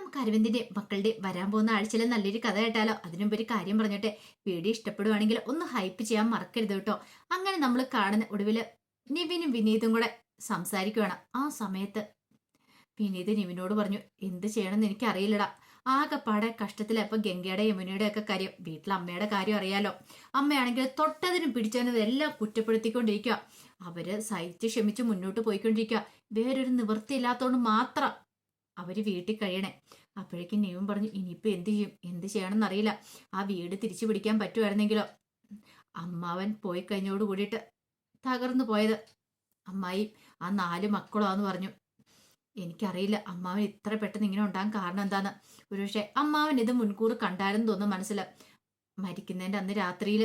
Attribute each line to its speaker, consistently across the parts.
Speaker 1: നമുക്ക് അരവിന്ദിന്റെ മക്കളുടെ വരാൻ പോകുന്ന ആഴ്ചയിലെ നല്ലൊരു കഥ കേട്ടാലോ? അതിനുമ്പ് ഒരു കാര്യം പറഞ്ഞിട്ട് വീഡിയോ ഇഷ്ടപ്പെടുവാണെങ്കിൽ ഒന്ന് ഹൈപ്പ് ചെയ്യാൻ മറക്കരുത് കേട്ടോ. അങ്ങനെ നമ്മൾ കാണുന്ന ഒടുവില് നിവിനും വിനീതും കൂടെ സംസാരിക്കുവാണ്. ആ സമയത്ത് വിനീത് നിവിനോട് പറഞ്ഞു, എന്ത് ചെയ്യണമെന്ന് എനിക്ക് അറിയില്ലടാ, ആകെപ്പാടെ കഷ്ടത്തില. ഇപ്പൊ ഗംഗയുടെ യമുനയുടെ ഒക്കെ കാര്യം, വീട്ടിലെ അമ്മയുടെ കാര്യം അറിയാലോ. അമ്മയാണെങ്കിൽ തൊട്ടതിനും പിടിച്ചതിനും എല്ലാം കുറ്റപ്പെടുത്തിക്കൊണ്ടിരിക്കുക. അവര് സഹിച്ച് ക്ഷമിച്ച് മുന്നോട്ട് പോയിക്കൊണ്ടിരിക്കുക. വേറൊരു നിവൃത്തിയില്ലാത്തതുകൊണ്ട് മാത്രം അവര് വീട്ടിൽ കഴിയണേ. അപ്പോഴേക്കും നീവും പറഞ്ഞു, ഇനിയിപ്പോ എന്ത് ചെയ്യും, എന്ത് ചെയ്യണമെന്ന് അറിയില്ല. ആ വീട് തിരിച്ചു പിടിക്കാൻ പറ്റുമായിരുന്നെങ്കിലോ. അമ്മാവൻ പോയി കഴിഞ്ഞോട് കൂടിയിട്ട് തകർന്നു പോയത് അമ്മായി ആ 4 മക്കളാന്ന് പറഞ്ഞു. എനിക്കറിയില്ല അമ്മാവൻ ഇത്ര പെട്ടെന്ന് ഇങ്ങനെ ഉണ്ടാകാൻ കാരണം എന്താന്ന്. ഒരുപക്ഷെ അമ്മാവൻ ഇത് മുൻകൂർ കണ്ടായിരുന്നു തോന്നുന്നു മനസ്സിൽ. മരിക്കുന്നതിന്റെ അന്ന് രാത്രിയിൽ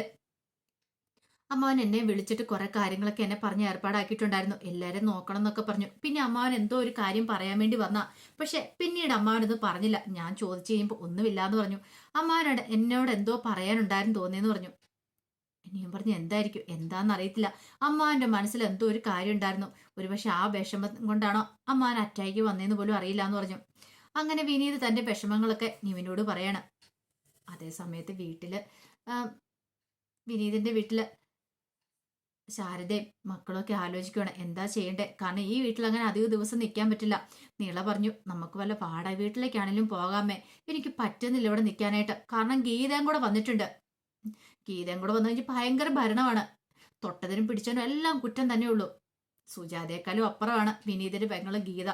Speaker 1: അമ്മാവൻ എന്നെ വിളിച്ചിട്ട് കുറെ കാര്യങ്ങളൊക്കെ എന്നെ പറഞ്ഞ് ഏർപ്പാടാക്കിയിട്ടുണ്ടായിരുന്നു. എല്ലാവരും നോക്കണം എന്നൊക്കെ പറഞ്ഞു. പിന്നെ അമ്മാവൻ എന്തോ ഒരു കാര്യം പറയാൻ വേണ്ടി വന്നാ, പക്ഷെ പിന്നീട് അമ്മാവനത് പറഞ്ഞില്ല. ഞാൻ ചോദിച്ചു കഴിയുമ്പോൾ ഒന്നുമില്ലാന്ന് പറഞ്ഞു. അമ്മാവനോട് എന്നോട് എന്തോ പറയാനുണ്ടായിരുന്നു തോന്നിയെന്ന് പറഞ്ഞു. ഇനിയും പറഞ്ഞു, എന്തായിരിക്കും എന്താന്ന് അറിയത്തില്ല. അമ്മാവന്റെ മനസ്സിൽ എന്തോ ഒരു കാര്യം ഉണ്ടായിരുന്നു. ഒരുപക്ഷെ ആ വിഷമം കൊണ്ടാണോ അമ്മാവൻ അറ്റാക്ക് വന്നതെന്ന് പോലും അറിയില്ല എന്ന് പറഞ്ഞു. അങ്ങനെ വിനീത് തന്റെ വിഷമങ്ങളൊക്കെ നിവിനോട് പറയാണ്. അതേ സമയത്ത് വീട്ടില് വിനീതിന്റെ വീട്ടില് ശാരദയും മക്കളൊക്കെ ആലോചിക്കുകയാണ് എന്താ ചെയ്യണ്ടേ. കാരണം ഈ വീട്ടിൽ അങ്ങനെ അധിക ദിവസം നിൽക്കാൻ പറ്റില്ല. നീള പറഞ്ഞു, നമുക്ക് വല്ല വാടക വീട്ടിലേക്കാണെങ്കിലും പോകാമേ, എനിക്ക് പറ്റുന്നില്ല ഇവിടെ നിൽക്കാനായിട്ട്. കാരണം ഗീതയും കൂടെ വന്നിട്ടുണ്ട്. ഗീതയും കൂടെ വന്നു കഴിഞ്ഞാൽ ഭയങ്കര ഭരണമാണ്. തൊട്ടതിനും പിടിച്ചതിനും എല്ലാം കുറ്റം തന്നെയുള്ളൂ. സുജാതയെക്കാളും അപ്പുറമാണ് വിനീതിന്റെ പെങ്ങള് ഗീത.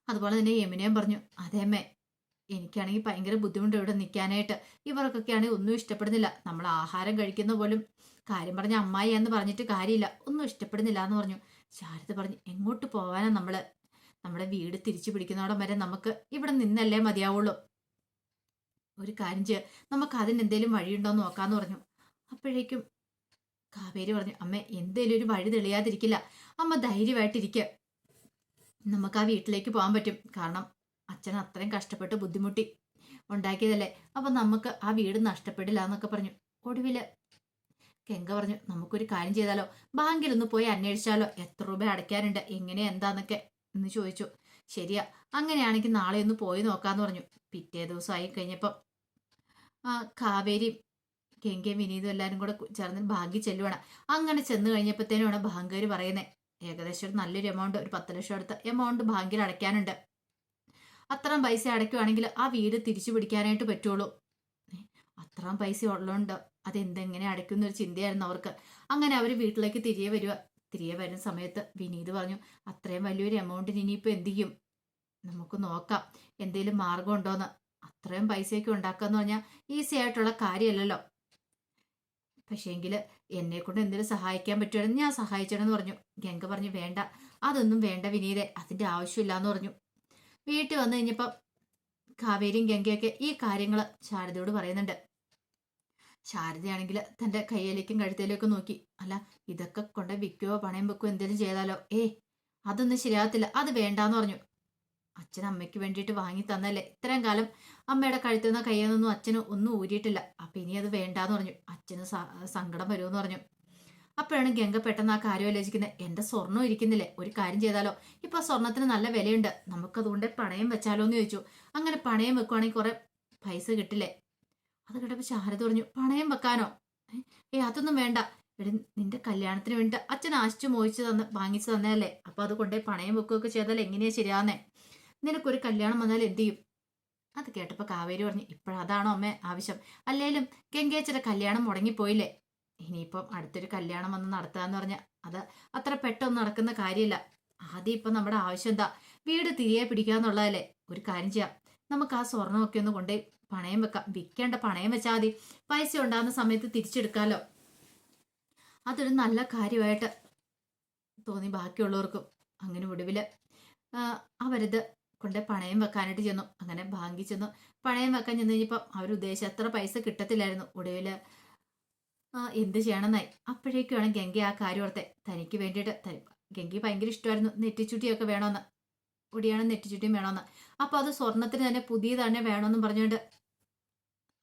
Speaker 1: അതുപോലെ തന്നെ യമുനയും പറഞ്ഞു, അതേമ്മേ, എനിക്കാണെങ്കിൽ ഭയങ്കര ബുദ്ധിമുട്ട് ഇവിടെ നിൽക്കാനായിട്ട്. ഇവർക്കൊക്കെ ആണെങ്കിൽ ഒന്നും ഇഷ്ടപ്പെടുന്നില്ല. നമ്മൾ ആഹാരം കഴിക്കുന്ന പോലും കാര്യം പറഞ്ഞ അമ്മായി എന്ന് പറഞ്ഞിട്ട് കാര്യമില്ല, ഒന്നും ഇഷ്ടപ്പെടുന്നില്ല എന്ന് പറഞ്ഞു. ശാരദ പറഞ്ഞു, എങ്ങോട്ട് പോവാനാ നമ്മള്? നമ്മുടെ വീട് തിരിച്ചു പിടിക്കുന്നതോടം വരെ നമുക്ക് ഇവിടെ നിന്നല്ലേ മതിയാവുള്ളൂ. ഒരു കാര്യം ചെയ്യ, നമുക്ക് അതിനെന്തേലും വഴിയുണ്ടോ എന്ന് നോക്കാന്ന് പറഞ്ഞു. അപ്പോഴേക്കും കാവേരി പറഞ്ഞു, അമ്മ എന്തേലും ഒരു വഴി തെളിയാതിരിക്കില്ല. അമ്മ ധൈര്യമായിട്ടിരിക്കുക, നമുക്ക് ആ വീട്ടിലേക്ക് പോകാൻ പറ്റും. കാരണം അച്ഛൻ അത്രയും കഷ്ടപ്പെട്ട് ബുദ്ധിമുട്ടി ഉണ്ടാക്കിയതല്ലേ, അപ്പൊ നമുക്ക് ആ വീട് നഷ്ടപ്പെടില്ല എന്നൊക്കെ പറഞ്ഞു. ഒടുവില് കെങ്ക പറഞ്ഞു, നമുക്കൊരു കാര്യം ചെയ്താലോ, ബാങ്കിലൊന്ന് പോയി അന്വേഷിച്ചാലോ, എത്ര രൂപ അടയ്ക്കാനുണ്ട്, എങ്ങനെ എന്താന്നൊക്കെ എന്ന് ചോദിച്ചു. ശരിയാ, അങ്ങനെയാണെങ്കിൽ നാളെ ഒന്ന് പോയി നോക്കാന്ന് പറഞ്ഞു. പിറ്റേ ദിവസമായി കഴിഞ്ഞപ്പം കാവേരിയും കെങ്കയും വിനീതും എല്ലാവരും കൂടെ ചേർന്ന് ബാങ്കിൽ ചെല്ലുവാണ്. അങ്ങനെ ചെന്ന് കഴിഞ്ഞപ്പോഴത്തേനുമാണ് ബാങ്കുകാർ പറയുന്നത്, ഏകദേശം ഒരു നല്ലൊരു എമൗണ്ട്, ഒരു 10 ലക്ഷം അടുത്ത എമൗണ്ട് ബാങ്കിൽ അടയ്ക്കാനുണ്ട്. അത്രയും പൈസ അടയ്ക്കുവാണെങ്കിൽ ആ വീട് തിരിച്ചു പിടിക്കാനായിട്ട് പറ്റുള്ളൂ. അത്രയും പൈസ ഉള്ളതുകൊണ്ട് അതെന്തെങ്ങനെ അടയ്ക്കുന്ന ഒരു ചിന്തയായിരുന്നു അവർക്ക്. അങ്ങനെ അവർ വീട്ടിലേക്ക് തിരികെ വരിക. തിരികെ വരുന്ന സമയത്ത് വിനീത് പറഞ്ഞു, അത്രയും വലിയൊരു എമൗണ്ടിന് ഇനിയിപ്പോൾ എന്ത് ചെയ്യും, നമുക്ക് നോക്കാം എന്തെങ്കിലും മാർഗം ഉണ്ടോന്ന്. അത്രയും പൈസയൊക്കെ ഉണ്ടാക്കാന്ന് പറഞ്ഞാൽ ഈസി ആയിട്ടുള്ള കാര്യമല്ലല്ലോ. പക്ഷേങ്കിൽ എന്നെ കൊണ്ട് എന്തെങ്കിലും സഹായിക്കാൻ പറ്റുമായിരുന്നു ഞാൻ സഹായിച്ചതെന്ന് പറഞ്ഞു. ഗംഗ പറഞ്ഞു, വേണ്ട, അതൊന്നും വേണ്ട വിനീതെ, അതിന്റെ ആവശ്യമില്ലാന്ന് പറഞ്ഞു. വീട്ടിൽ വന്നു കഴിഞ്ഞപ്പം കാവേരിയും ഗംഗയൊക്കെ ഈ കാര്യങ്ങൾ ശാരദയോട് പറയുന്നുണ്ട്. ശാരദയാണെങ്കിൽ തന്റെ കയ്യിലേക്കും കഴുത്തേലേക്കും നോക്കി, അല്ല ഇതൊക്കെ കൊണ്ട് വിൽക്കുകയോ പണയം വെക്കുകയോ എന്തെങ്കിലും ചെയ്താലോ? അതൊന്നും ശരിയാകത്തില്ല, അത് വേണ്ടാന്ന് പറഞ്ഞു. അച്ഛൻ അമ്മയ്ക്ക് വേണ്ടിയിട്ട് വാങ്ങി തന്നല്ലേ, ഇത്രയും കാലം അമ്മയുടെ കഴുത്തിൽ നിന്ന് കയ്യിൽ നിന്നൊന്നും അച്ഛന് ഒന്നും ഊരിയിട്ടില്ല. അപ്പൊ ഇനി അത് വേണ്ടാന്ന് പറഞ്ഞു. അച്ഛന് സങ്കടം വരുമെന്ന് പറഞ്ഞു. അപ്പോഴാണ് ഗംഗ പെട്ടെന്ന് ആ കാര്യം ആലോചിക്കുന്നത്, എന്റെ സ്വർണ്ണം ഇരിക്കുന്നില്ലേ, ഒരു കാര്യം ചെയ്താലോ, ഇപ്പൊ സ്വർണത്തിന് നല്ല വിലയുണ്ട്, നമുക്കതുകൊണ്ട് പണയം വെച്ചാലോ എന്ന് ചോദിച്ചു. അങ്ങനെ പണയം വെക്കുവാണെങ്കിൽ കുറെ പൈസ കിട്ടില്ലേ. അത് കേട്ടപ്പോ ശാരദ പറഞ്ഞു, പണയം വെക്കാനോ? അതൊന്നും വേണ്ട. എടി, നിന്റെ കല്യാണത്തിന് വേണ്ടി അച്ഛൻ ആശിച്ചു മോഹിച്ചു വാങ്ങിച്ചു തന്നതല്ലേ, അപ്പൊ അതുകൊണ്ടേ പണയം വെക്കുകയൊക്കെ ചെയ്താൽ എങ്ങനെയാ ശരിയാന്നേ. നിനക്കൊരു കല്യാണം വന്നാൽ എന്ത് ചെയ്യും? അത് കേട്ടപ്പോ കാവേരി പറഞ്ഞു, ഇപ്പോഴതാണോ അമ്മ ആവശ്യം? അല്ലേലും ഗംഗേച്ചയുടെ കല്യാണം മുടങ്ങിപ്പോയില്ലേ, ഇനിയിപ്പം അടുത്തൊരു കല്യാണം വന്ന് നടത്താന്ന് പറഞ്ഞ അത് അത്ര പെട്ടെന്ന് നടക്കുന്ന കാര്യമില്ല. ആദ്യം ഇപ്പൊ നമ്മുടെ ആവശ്യം എന്താ, വീട് തിരികെ പിടിക്കാന്നുള്ളതല്ലേ. ഒരു കാര്യം ചെയ്യാം, നമുക്ക് ആ സ്വർണ്ണമൊക്കെ ഒന്ന് കൊണ്ടേ പണയം വെക്കാം. വിൽക്കേണ്ട പണയം വെച്ചാൽ മതി, പൈസ ഉണ്ടാകുന്ന സമയത്ത് തിരിച്ചെടുക്കാലോ. അതൊരു നല്ല കാര്യമായിട്ട് തോന്നി ബാക്കിയുള്ളവർക്കും. അങ്ങനെ ഒടുവില് അവരിത് കൊണ്ട് പണയം വെക്കാനായിട്ട് ചെന്നു. അങ്ങനെ ബാങ്കിൽ ചെന്നു പണയം വെക്കാൻ ചെന്ന് കഴിഞ്ഞപ്പം അവരുദ്ദേശിച്ച അത്ര പൈസ കിട്ടത്തില്ലായിരുന്നു. ഒടുവില് എന്ത് ചെയ്യണമെന്നായി. അപ്പോഴേക്കുമാണ് ഗംഗ ആ കാര്യം ഓർത്തെ, തനിക്ക് വേണ്ടിയിട്ട് ഗംഗയ്ക്ക് ഭയങ്കര ഇഷ്ടമായിരുന്നു നെറ്റിച്ചുട്ടിയൊക്കെ വേണമെന്ന്, ഒടിയാനും നെറ്റിച്ചുട്ടിയും വേണമെന്ന്. അപ്പൊ അത് സ്വർണത്തിന് തന്നെ പുതിയ തന്നെ വേണമെന്നും പറഞ്ഞുകൊണ്ട്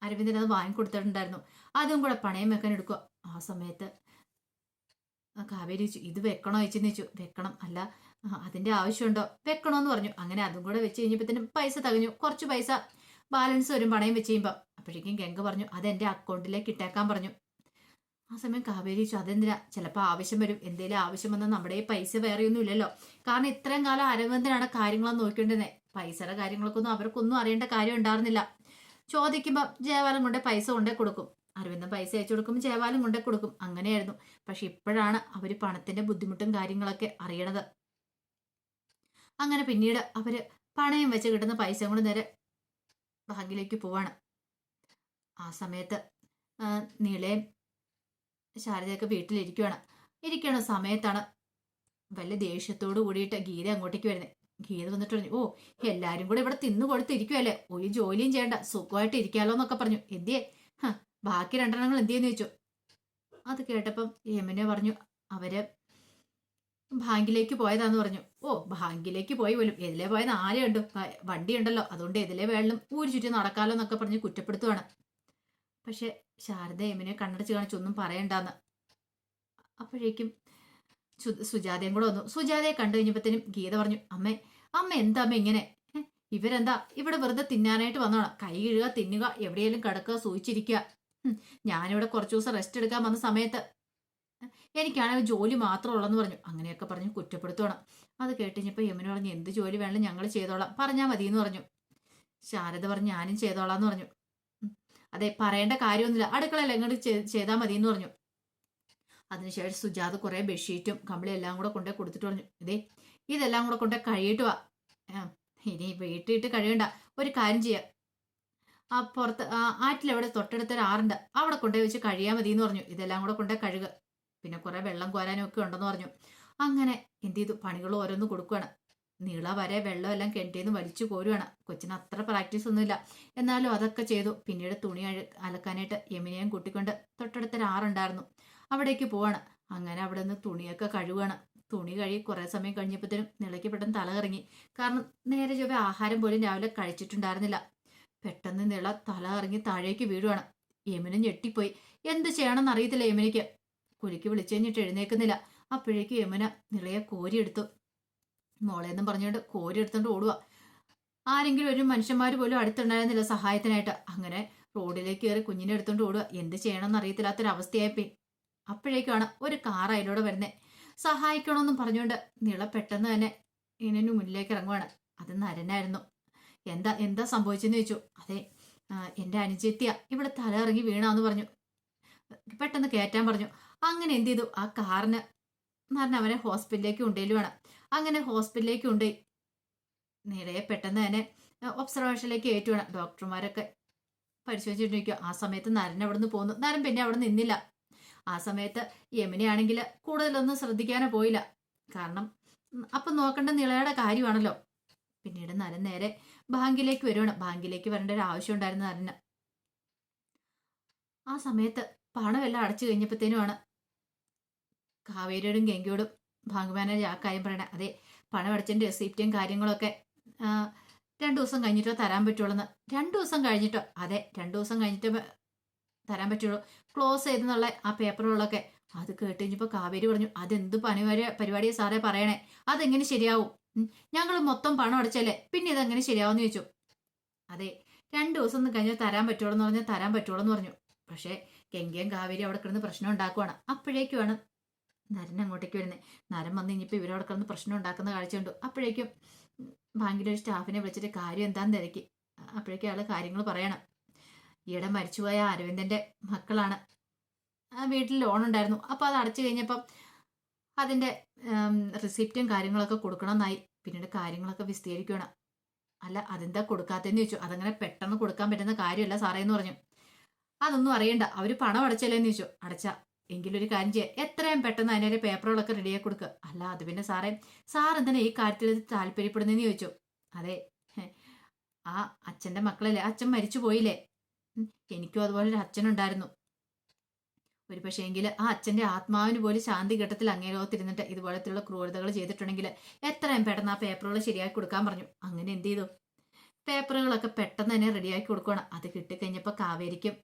Speaker 1: അരവിന്ദൻ അത് വാങ്ങിക്കൊടുത്തിട്ടുണ്ടായിരുന്നു. അതും കൂടെ പണയം വെക്കാൻ എടുക്കുക. ആ സമയത്ത് കാവേരി ചോദിച്ചു, ഇത് വെക്കണോ ചേച്ചെന്ന് ചോദിച്ചു. വെക്കണം, അല്ല അതിന്റെ ആവശ്യമുണ്ടോ, വെക്കണോന്ന് പറഞ്ഞു. അങ്ങനെ അതും കൂടെ വെച്ച് കഴിഞ്ഞപ്പോഴത്തേനും പൈസ തകഞ്ഞു. കുറച്ച് പൈസ ബാലൻസ് വരും പണയം വെച്ച് കഴിയുമ്പോൾ. അപ്പോഴേക്കും ഗംഗ പറഞ്ഞു അതെന്റെ അക്കൗണ്ടിലേക്ക് ഇട്ടേക്കാൻ പറഞ്ഞു. ആ സമയം കാവേരി ചോദിച്ചു അതെന്തിനാ, ചിലപ്പോൾ ആവശ്യം വരും. എന്തേലും ആവശ്യം വന്നാൽ നമ്മുടെ ഈ പൈസ വേറെ ഒന്നും ഇല്ലല്ലോ. കാരണം ഇത്രയും കാലം അരവിന്ദനാണ് കാര്യങ്ങളൊന്നും നോക്കിക്കൊണ്ടിരുന്നത്. പൈസയുടെ കാര്യങ്ങളൊക്കെ ഒന്നും അവർക്കൊന്നും അറിയേണ്ട കാര്യം ഉണ്ടായിരുന്നില്ല. ചോദിക്കുമ്പോൾ ജയവാലം കൊണ്ടേ പൈസ കൊണ്ടേ കൊടുക്കും. അരവിന്ദൻ പൈസ അയച്ചു കൊടുക്കുമ്പോൾ ജയവാലം കൊണ്ടേ കൊടുക്കും. അങ്ങനെയായിരുന്നു. പക്ഷെ ഇപ്പോഴാണ് അവർ പണത്തിന്റെ ബുദ്ധിമുട്ടും കാര്യങ്ങളൊക്കെ അറിയണത്. അങ്ങനെ പിന്നീട് അവര് പണയം വെച്ച് കിട്ടുന്ന പൈസ കൊണ്ട് നേരെ ബാങ്കിലേക്ക് പോവാണ്. ആ സമയത്ത് നീളയും ശാരദയൊക്കെ വീട്ടിലിരിക്കുകയാണ്. ഇരിക്കണ സമയത്താണ് വലിയ ദേഷ്യത്തോട് കൂടിയിട്ട് ഗീത അങ്ങോട്ടേക്ക് വരുന്നത്. ഗീത വന്നിട്ട് പറഞ്ഞു, ഓ എല്ലാരും കൂടെ ഇവിടെ തിന്നു കൊടുത്തിരിക്കുവല്ലേ, ഒരു ജോലിയും ചെയ്യണ്ട, സുഖമായിട്ട് ഇരിക്കാലോ എന്നൊക്കെ പറഞ്ഞു. എന്തിയേ ബാക്കി രണ്ടെണ്ണങ്ങൾ എന്തിയെന്ന് ചോദിച്ചു. അത് കേട്ടപ്പം യമുന പറഞ്ഞു അവര് ബാങ്കിലേക്ക് പോയതാന്ന് പറഞ്ഞു. ഓ ബാങ്കിലേക്ക് പോയി പോലും എതിലെ പോയെന്ന് ആരെ കണ്ടു, വണ്ടി ഉണ്ടല്ലോ, അതുകൊണ്ട് എതിലെ വേണം ഊരി ചുറ്റി നടക്കാലോ എന്നൊക്കെ പറഞ്ഞ് കുറ്റപ്പെടുത്തുവാണ്. പക്ഷെ ശാരദ യമുനെ കണ്ണടച്ച് കാണിച്ച് ഒന്നും പറയണ്ടെന്ന്. അപ്പോഴേക്കും സുജാതയും കൂടെ വന്നു. സുജാതയെ കണ്ടു കഴിഞ്ഞപ്പോഴത്തേനും ഗീത പറഞ്ഞു, അമ്മ എന്താ അമ്മ ഇങ്ങനെ, ഇവരെന്താ ഇവിടെ വെറുതെ തിന്നാനായിട്ട് വന്നോണം, കൈ കഴുകുക, തിന്നുക, എവിടെയെങ്കിലും കിടക്കുക, സൂചിച്ചിരിക്കുക. ഞാനിവിടെ കുറച്ചു ദിവസം റെസ്റ്റ് എടുക്കാൻ വന്ന സമയത്ത് എനിക്കാണെങ്കിൽ ജോലി മാത്രമേ ഉള്ളെന്ന് പറഞ്ഞു. അങ്ങനെയൊക്കെ പറഞ്ഞ് കുറ്റപ്പെടുത്തോണം. അത് കേട്ടുകഴിഞ്ഞപ്പോൾ യമുന പറഞ്ഞു എന്ത് ജോലി വേണം ഞങ്ങൾ ചെയ്തോളാം, പറഞ്ഞാൽ മതി എന്ന് പറഞ്ഞു. ശാരദ പറഞ്ഞു ഞാനും ചെയ്തോളാന്ന് പറഞ്ഞു. അതെ പറയേണ്ട കാര്യമൊന്നുമില്ല, അടുക്കളയിൽ എങ്ങോട്ട് ചെയ്താൽ മതി എന്ന് പറഞ്ഞു. അതിനുശേഷം സുജാത കുറെ ബെഡ്ഷീറ്റും കമ്പിളും എല്ലാം കൂടെ കൊണ്ടേ കൊടുത്തിട്ട് പറഞ്ഞു, ഇതെല്ലാം കൂടെ കൊണ്ടേ കഴിയിട്ട് വാ, ഇനി വീട്ടിട്ട് കഴിയണ്ട, ഒരു കാര്യം ചെയ്യാം, ആ പുറത്ത് ആറ്റിലെവിടെ തൊട്ടടുത്തൊരു ആറുണ്ട്, അവിടെ കൊണ്ടുപോയി വെച്ച് കഴിയാൽ മതി എന്ന് പറഞ്ഞു. ഇതെല്ലാം കൂടെ കൊണ്ടേ കഴുകുക, പിന്നെ കുറെ വെള്ളം കോരാനും ഒക്കെ ഉണ്ടെന്ന് പറഞ്ഞു. അങ്ങനെ എന്ത് ചെയ്തു, പണികൾ ഓരോന്ന് കൊടുക്കുകയാണ്. നീള വരെ വെള്ളം എല്ലാം കിണറ്റിന്ന് വലിച്ചു കോരുവാണ്. കൊച്ചിന് അത്ര പ്രാക്ടീസ് ഒന്നുമില്ല, എന്നാലും അതൊക്കെ ചെയ്തു. പിന്നീട് തുണി അലക്കാനായിട്ട് യമുനയും കൂട്ടിക്കൊണ്ട് തൊട്ടടുത്തൊരു ആറുണ്ടായിരുന്നു, അവിടേക്ക് പോവാണ്. അങ്ങനെ അവിടെ നിന്ന് തുണിയൊക്കെ കഴുകുകയാണ്. തുണി കഴുകി കുറെ സമയം കഴിഞ്ഞപ്പോഴത്തേനും നിളയ്ക്ക് പെട്ടെന്ന് തല കറങ്ങി. കാരണം നേരെ ചൊവ്വേ ആഹാരം പോലും രാവിലെ കഴിച്ചിട്ടുണ്ടായിരുന്നില്ല. പെട്ടെന്ന് നിള തല കറങ്ങി താഴേക്ക് വീഴുവാണ്. യമുന ഞെട്ടിപ്പോയി. എന്ത് ചെയ്യണമെന്ന് അറിയത്തില്ല യമുനയ്ക്ക്. കുലിക്ക് വിളിച്ചു കഴിഞ്ഞിട്ട് എഴുന്നേക്കുന്നില്ല. അപ്പോഴേക്ക് യമുന നിളയെ കോരിയെടുത്തു. മോളെന്നും പറഞ്ഞുകൊണ്ട് കോരിയെടുത്തോണ്ട് ഓടുക. ആരെങ്കിലും ഒരു മനുഷ്യന്മാർ പോലും അടുത്തുണ്ടായിരുന്നില്ല സഹായത്തിനായിട്ട്. അങ്ങനെ റോഡിലേക്ക് കയറി കുഞ്ഞിനെ എടുത്തോണ്ട് ഓടുക. എന്ത് ചെയ്യണമെന്ന് അറിയത്തില്ലാത്തൊരവസ്ഥയായിപ്പോയി. അപ്പോഴേക്കാണ് ഒരു കാർ അതിലൂടെ വരുന്നത്. സഹായിക്കണമെന്നും പറഞ്ഞുകൊണ്ട് നിള പെട്ടെന്ന് തന്നെ ഇങ്ങനെ മുന്നിലേക്ക് ഇറങ്ങുവാണ്. അത് നരനായിരുന്നു. എന്താ സംഭവിച്ചെന്ന് ചോദിച്ചു. അതെ എൻ്റെ അനുജത്തിയ ഇവിടെ തല ഇറങ്ങി വീണാന്ന് പറഞ്ഞു. പെട്ടെന്ന് കയറ്റാൻ പറഞ്ഞു. അങ്ങനെ എന്ത് ചെയ്തു, ആ കാറിന് നരൻ അവനെ ഹോസ്പിറ്റലിലേക്ക് കൊണ്ടുപോയില്ലുവാണ്. അങ്ങനെ ഹോസ്പിറ്റലിലേക്ക് കൊണ്ടുപോയി നിലയെ പെട്ടെന്ന് തന്നെ ഒബ്സർവേഷനിലേക്ക് ഏറ്റുവാണ്. ഡോക്ടർമാരൊക്കെ പരിശോധിച്ചിട്ടിരിക്കുക. ആ സമയത്ത് നരൻ അവിടെ നിന്ന് പോന്നു. നരൻ പിന്നെ അവിടെ നിന്നില്ല. ആ സമയത്ത് യമുനയാണെങ്കിൽ കൂടുതലൊന്നും ശ്രദ്ധിക്കാനോ പോയില്ല. കാരണം അപ്പം നോക്കേണ്ട നിളയുടെ കാര്യമാണല്ലോ. പിന്നീട് നരൻ നേരെ ബാങ്കിലേക്ക് വരുവാണ്. ബാങ്കിലേക്ക് വരേണ്ട ഒരു ആവശ്യം ഉണ്ടായിരുന്നു നരന്. ആ സമയത്ത് പണമെല്ലാം അടച്ചു കഴിഞ്ഞപ്പോഴത്തേനുമാണ് കാവേരിയോടും ഗംഗയോടും ബാങ്ക് മാനേജർ ആ കാര്യം പറയണേ. അതെ പണം അടച്ചതിൻ്റെ റെസിപ്റ്റും കാര്യങ്ങളൊക്കെ 2 ദിവസം കഴിഞ്ഞിട്ടോ തരാൻ പറ്റുള്ളൂ. 2 ദിവസം കഴിഞ്ഞിട്ടോ? അതെ 2 ദിവസം കഴിഞ്ഞിട്ട് തരാൻ പറ്റുള്ളൂ, ക്ലോസ് ചെയ്തെന്നുള്ള ആ പേപ്പറുകളൊക്കെ. അത് കേട്ട് കഴിഞ്ഞപ്പോൾ കാവേരി പറഞ്ഞു, അതെന്ത് പരിപാടിയെ സാറേ പറയണേ, അതെങ്ങനെ ശരിയാവും, ഞങ്ങൾ മൊത്തം പണം അടച്ചല്ലേ, പിന്നെ ഇതെങ്ങനെ ശരിയാവുമെന്ന് ചോദിച്ചു. അതെ 2 ദിവസം കഴിഞ്ഞാൽ തരാൻ പറ്റുള്ളൂ എന്ന് പറഞ്ഞാൽ തരാൻ പറ്റുള്ളൂ എന്ന് പറഞ്ഞു. പക്ഷേ ഗംഗയും കാവേരി അവിടെ കിടന്ന് പ്രശ്നം ഉണ്ടാക്കുവാണ്. അപ്പോഴേക്കുമാണ് നരൻ അങ്ങോട്ടേക്ക് വരുന്നത്. നരൻ വന്ന് കഴിഞ്ഞപ്പോൾ ഇവരവിടെ കിടന്ന് പ്രശ്നം ഉണ്ടാക്കുന്ന കാഴ്ച കണ്ടു. അപ്പോഴേക്കും ബാങ്കിലെ ഒരു സ്റ്റാഫിനെ വിളിച്ചിട്ട് കാര്യം എന്താണെന്ന് തിരക്കി. അപ്പോഴേക്കും അയാൾ കാര്യങ്ങൾ പറയണം. ഈയിടെ മരിച്ചുപോയ അരവിന്ദന്റെ മക്കളാണ്, വീട്ടിൽ ലോൺ ഉണ്ടായിരുന്നു, അപ്പോൾ അത് അടച്ചു കഴിഞ്ഞപ്പം അതിൻ്റെ റിസിപ്റ്റും കാര്യങ്ങളൊക്കെ കൊടുക്കണമെന്നായി. പിന്നീട് കാര്യങ്ങളൊക്കെ വിസ്തീരിക്കണം. അല്ല അതെന്താ കൊടുക്കാത്തതെന്ന് ചോദിച്ചു. അതങ്ങനെ പെട്ടെന്ന് കൊടുക്കാൻ പറ്റുന്ന കാര്യമല്ല സാറേ എന്ന് പറഞ്ഞു. അതൊന്നും അറിയണ്ട, അവർ പണം അടച്ചല്ലേന്ന് ചോദിച്ചു. അടച്ച എങ്കിലും ഒരു കാര്യം ചെയ്യാം, എത്രയും പെട്ടെന്ന് അതിൻ്റെ പേപ്പറുകളൊക്കെ റെഡിയാക്കി കൊടുക്കുക. അല്ല അത് പിന്നെ സാർ എന്തിനാ ഈ കാര്യത്തിൽ താല്പര്യപ്പെടുന്നതെന്ന് ചോദിച്ചു. അതെ ആ അച്ഛൻ്റെ മക്കളല്ലേ, അച്ഛൻ മരിച്ചു പോയില്ലേ, എനിക്കും അതുപോലെ ഒരു അച്ഛനുണ്ടായിരുന്നു. ഒരു പക്ഷേ എങ്കിൽ ആ അച്ഛൻ്റെ ആത്മാവിന് പോലും ശാന്തി ഘട്ടത്തിൽ അങ്ങേലോകത്തിരുന്നിട്ട് ഇതുപോലത്തുള്ള ക്രൂരതകൾ ചെയ്തിട്ടുണ്ടെങ്കിൽ എത്രയും പെട്ടെന്ന് ആ പേപ്പറുകൾ ശരിയാക്കി കൊടുക്കാൻ പറഞ്ഞു. അങ്ങനെ എന്ത് ചെയ്തു, പേപ്പറുകളൊക്കെ പെട്ടെന്ന് തന്നെ റെഡിയാക്കി കൊടുക്കണം. അത് കിട്ടിക്കഴിഞ്ഞപ്പോൾ കാവേരിക്കും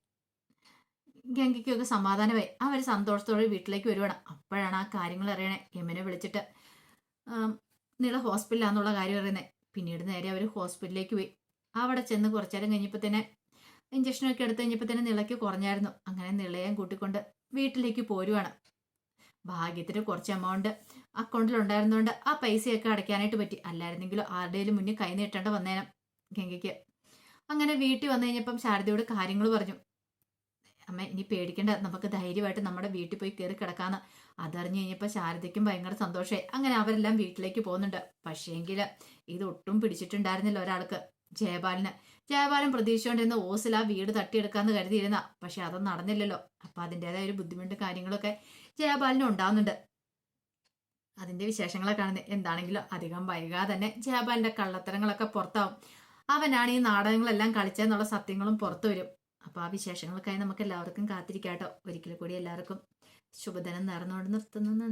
Speaker 1: ഗംഗയ്ക്കൊക്കെ സമാധാനമായി. അവർ സന്തോഷത്തോടെ വീട്ടിലേക്ക് വരുവാണ്. അപ്പോഴാണ് ആ കാര്യങ്ങൾ അറിയണേ. യമുനെ വിളിച്ചിട്ട് നീള ഹോസ്പിറ്റലാന്നുള്ള കാര്യം അറിയുന്നത്. പിന്നീട് നേരെ അവർ ഹോസ്പിറ്റലിലേക്ക് പോയി. അവിടെ ചെന്ന് കുറച്ചു നേരം കഴിഞ്ഞപ്പോൾ തന്നെ ഇഞ്ചക്ഷനൊക്കെ എടുത്ത് കഴിഞ്ഞപ്പോൾ തന്നെ നിളയ്ക്ക് കുറഞ്ഞായിരുന്നു. അങ്ങനെ നിളയും കൂട്ടിക്കൊണ്ട് വീട്ടിലേക്ക് പോരുവാണ്. ഭാഗ്യത്തിന് കുറച്ച് എമൗണ്ട് അക്കൗണ്ടിൽ ഉണ്ടായിരുന്നതുകൊണ്ട് ആ പൈസയൊക്കെ അടയ്ക്കാനായിട്ട് പറ്റി. അല്ലായിരുന്നെങ്കിലും ആരുടെയും മുന്നിൽ കൈ നീട്ടേണ്ട വന്നേനം ഗംഗയ്ക്ക്. അങ്ങനെ വീട്ടിൽ വന്നു കഴിഞ്ഞപ്പം ശാരദയോട് കാര്യങ്ങൾ പറഞ്ഞു. അമ്മ ഇനി പേടിക്കേണ്ട, നമുക്ക് ധൈര്യമായിട്ട് നമ്മുടെ വീട്ടിൽ പോയി കയറി കിടക്കാന്ന്. അതറിഞ്ഞു കഴിഞ്ഞപ്പോൾ ശാരദയ്ക്കും ഭയങ്കര സന്തോഷമായി. അങ്ങനെ അവരെല്ലാം വീട്ടിലേക്ക് പോകുന്നുണ്ട്. പക്ഷേങ്കിൽ ഇതൊട്ടും പിടിച്ചിട്ടുണ്ടായിരുന്നില്ല ഒരാൾക്ക്, ജയപാലിന്. ജയപാലൻ പ്രതീക്ഷിച്ചുകൊണ്ടിരുന്ന ഓസിൽ ആ വീട് തട്ടിയെടുക്കാന്ന് കരുതിയിരുന്ന, പക്ഷെ അതൊന്നും നടന്നില്ലല്ലോ. അപ്പൊ അതിൻ്റെതായ ഒരു ബുദ്ധിമുട്ടും കാര്യങ്ങളൊക്കെ ജയപാലിന് ഉണ്ടാവുന്നുണ്ട്. അതിന്റെ വിശേഷങ്ങളെ കാണുന്നത്. എന്താണെങ്കിലും അധികം വൈകാതെ തന്നെ ജയപാലിന്റെ കള്ളത്തരങ്ങളൊക്കെ പുറത്താവും. അവനാണ് ഈ നാടകങ്ങളെല്ലാം കളിച്ചതെന്നുള്ള സത്യങ്ങളും പുറത്തു വരും. അപ്പൊ ആ വിശേഷങ്ങൾക്കായി നമുക്ക് എല്ലാവർക്കും കാത്തിരിക്കാട്ടോ. ഒരിക്കൽ കൂടി എല്ലാവർക്കും ശുഭദിനം നേർന്നുകൊണ്ട് നിർത്തുന്നു.